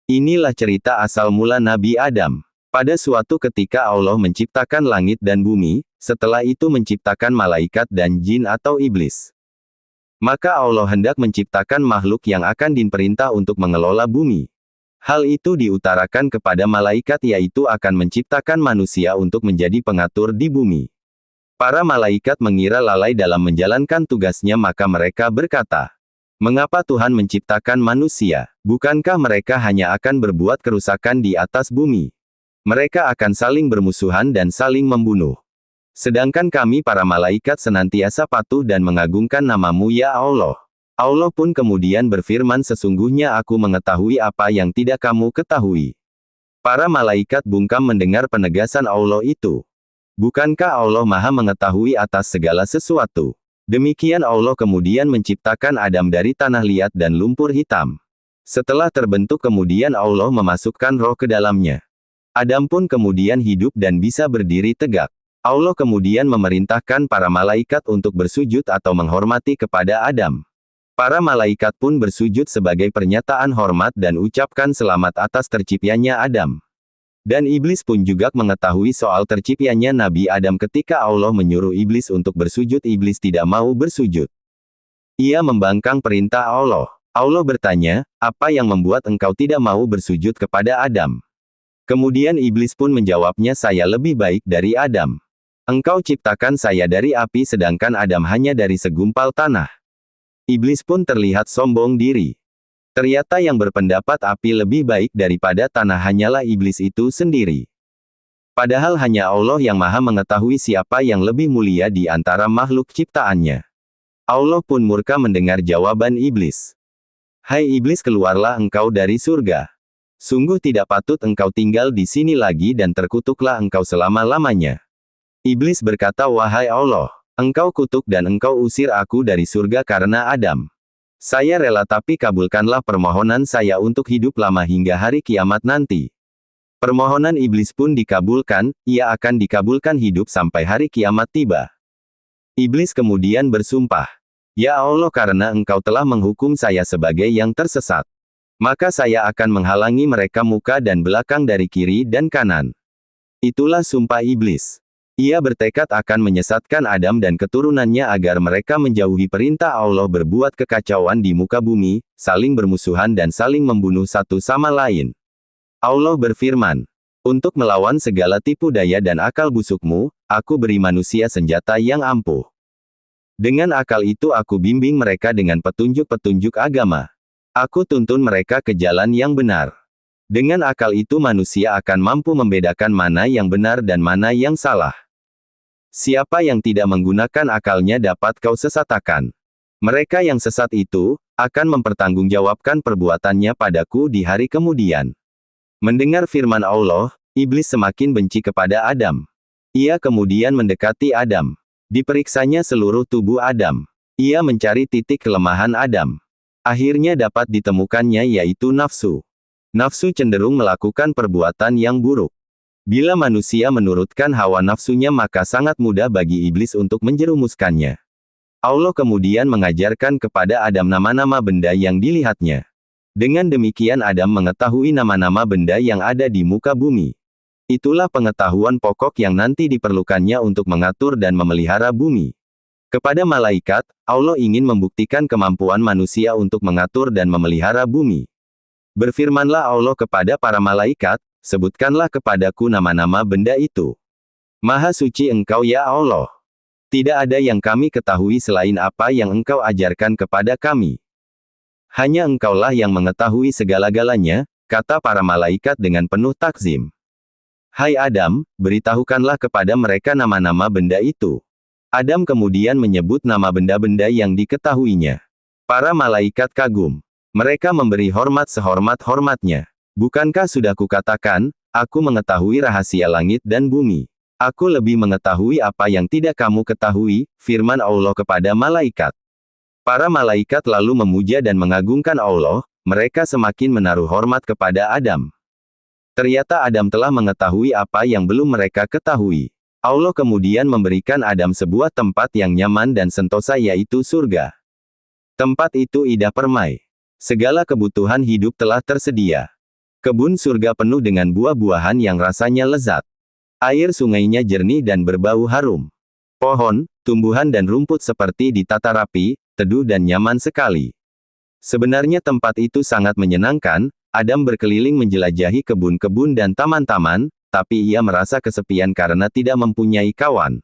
Inilah cerita asal mula Nabi Adam. Pada suatu ketika Allah menciptakan langit dan bumi, setelah itu menciptakan malaikat dan jin atau iblis. Maka Allah hendak menciptakan makhluk yang akan diperintah untuk mengelola bumi. Hal itu diutarakan kepada malaikat yaitu akan menciptakan manusia untuk menjadi pengatur di bumi. Para malaikat mengira lalai dalam menjalankan tugasnya maka mereka berkata, "Mengapa Tuhan menciptakan manusia? Bukankah mereka hanya akan berbuat kerusakan di atas bumi? Mereka akan saling bermusuhan dan saling membunuh. Sedangkan kami para malaikat senantiasa patuh dan mengagungkan nama-Mu ya Allah." Allah pun kemudian berfirman, "Sesungguhnya aku mengetahui apa yang tidak kamu ketahui." Para malaikat bungkam mendengar penegasan Allah itu. Bukankah Allah Maha mengetahui atas segala sesuatu? Demikian Allah kemudian menciptakan Adam dari tanah liat dan lumpur hitam. Setelah terbentuk kemudian Allah memasukkan roh ke dalamnya. Adam pun kemudian hidup dan bisa berdiri tegak. Allah kemudian memerintahkan para malaikat untuk bersujud atau menghormati kepada Adam. Para malaikat pun bersujud sebagai pernyataan hormat dan ucapkan selamat atas terciptanya Adam. Dan iblis pun juga mengetahui soal terciptanya Nabi Adam ketika Allah menyuruh iblis untuk bersujud. Iblis tidak mau bersujud. Ia membangkang perintah Allah. Allah bertanya, "Apa yang membuat engkau tidak mau bersujud kepada Adam?" Kemudian iblis pun menjawabnya, "Saya lebih baik dari Adam. Engkau ciptakan saya dari api sedangkan Adam hanya dari segumpal tanah." Iblis pun terlihat sombong diri. Ternyata yang berpendapat api lebih baik daripada tanah hanyalah iblis itu sendiri. Padahal hanya Allah yang Maha mengetahui siapa yang lebih mulia di antara makhluk ciptaannya. Allah pun murka mendengar jawaban iblis. "Hai iblis, keluarlah engkau dari surga. Sungguh tidak patut engkau tinggal di sini lagi dan terkutuklah engkau selama-lamanya." Iblis berkata, "Wahai Allah, engkau kutuk dan engkau usir aku dari surga karena Adam. Saya rela tapi kabulkanlah permohonan saya untuk hidup lama hingga hari kiamat nanti." Permohonan iblis pun dikabulkan, ia akan dikabulkan hidup sampai hari kiamat tiba. Iblis kemudian bersumpah, "Ya Allah, karena engkau telah menghukum saya sebagai yang tersesat, maka saya akan menghalangi mereka muka dan belakang dari kiri dan kanan." Itulah sumpah iblis. Ia bertekad akan menyesatkan Adam dan keturunannya agar mereka menjauhi perintah Allah, berbuat kekacauan di muka bumi, saling bermusuhan dan saling membunuh satu sama lain. Allah berfirman, "Untuk melawan segala tipu daya dan akal busukmu, aku beri manusia senjata yang ampuh. Dengan akal itu aku bimbing mereka dengan petunjuk-petunjuk agama. Aku tuntun mereka ke jalan yang benar. Dengan akal itu manusia akan mampu membedakan mana yang benar dan mana yang salah. Siapa yang tidak menggunakan akalnya dapat kau sesatakan. Mereka yang sesat itu akan mempertanggungjawabkan perbuatannya padaku di hari kemudian." Mendengar firman Allah, iblis semakin benci kepada Adam. Ia kemudian mendekati Adam. Diperiksanya seluruh tubuh Adam. Ia mencari titik kelemahan Adam. Akhirnya dapat ditemukannya yaitu nafsu. Nafsu cenderung melakukan perbuatan yang buruk. Bila manusia menurutkan hawa nafsunya maka sangat mudah bagi iblis untuk menjerumuskannya. Allah kemudian mengajarkan kepada Adam nama-nama benda yang dilihatnya. Dengan demikian Adam mengetahui nama-nama benda yang ada di muka bumi. Itulah pengetahuan pokok yang nanti diperlukannya untuk mengatur dan memelihara bumi. Kepada malaikat, Allah ingin membuktikan kemampuan manusia untuk mengatur dan memelihara bumi. Berfirmanlah Allah kepada para malaikat, "Sebutkanlah kepadaku nama-nama benda itu. Maha suci engkau ya Allah. Tidak ada yang kami ketahui selain apa yang engkau ajarkan kepada kami. Hanya engkaulah yang mengetahui segala-galanya," kata para malaikat dengan penuh takzim. "Hai Adam, beritahukanlah kepada mereka nama-nama benda itu." Adam kemudian menyebut nama benda-benda yang diketahuinya. Para malaikat kagum. Mereka memberi hormat sehormat-hormatnya. "Bukankah sudah kukatakan, aku mengetahui rahasia langit dan bumi. Aku lebih mengetahui apa yang tidak kamu ketahui," firman Allah kepada malaikat. Para malaikat lalu memuja dan mengagungkan Allah, mereka semakin menaruh hormat kepada Adam. Ternyata Adam telah mengetahui apa yang belum mereka ketahui. Allah kemudian memberikan Adam sebuah tempat yang nyaman dan sentosa yaitu surga. Tempat itu indah permai. Segala kebutuhan hidup telah tersedia. Kebun surga penuh dengan buah-buahan yang rasanya lezat. Air sungainya jernih dan berbau harum. Pohon, tumbuhan dan rumput seperti ditata rapi, teduh dan nyaman sekali. Sebenarnya tempat itu sangat menyenangkan. Adam berkeliling menjelajahi kebun-kebun dan taman-taman, tapi ia merasa kesepian karena tidak mempunyai kawan.